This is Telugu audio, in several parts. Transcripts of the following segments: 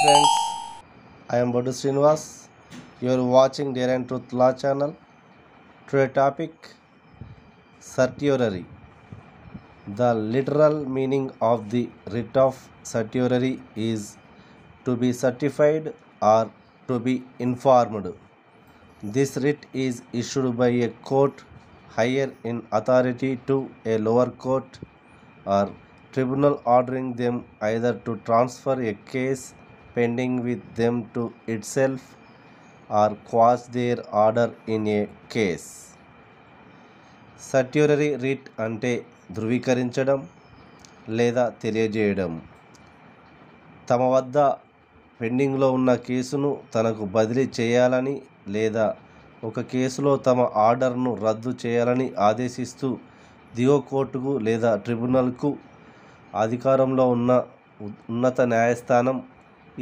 friends, I am Bodu Srinivas. You are watching Dare and Truth Law channel. Today topic certiorari. The literal meaning of the writ of certiorari is to be certified or to be informed. This writ is issued by a court higher in authority to a lower court or tribunal ordering them either to transfer a case pending with them to itself or quash their order in a case. Certiorari writ అంటే ధృవీకరించడం లేదా తెలియజేయడం. తమ వద్ద పెండింగ్లో ఉన్న కేసును తనకు బదిలీ చేయాలని లేదా ఒక కేసులో తమ ఆర్డర్ను రద్దు చేయాలని ఆదేశిస్తూ దిగువ కోర్టుకు లేదా ట్రిబ్యునల్కు అధికారంలో ఉన్న ఉన్నత న్యాయస్థానం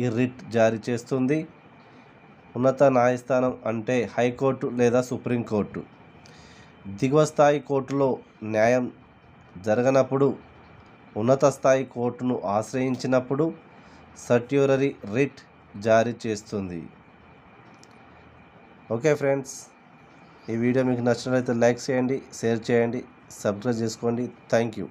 ఈ రిట్ జారీ చేస్తుంది. ఉన్నత న్యాయస్థానం అంటే హైకోర్టు లేదా సుప్రీంకోర్టు. దిగువ స్థాయి కోర్టులో న్యాయం జరగనప్పుడు ఉన్నత స్థాయి కోర్టును ఆశ్రయించినప్పుడు సర్ట్యురరీ రిట్ జారీ చేస్తుంది. ఓకే ఫ్రెండ్స్, ఈ వీడియో మీకు నచ్చినట్లయితే లైక్ చేయండి, షేర్ చేయండి, సబ్స్క్రైబ్ చేసుకోండి. Thank you.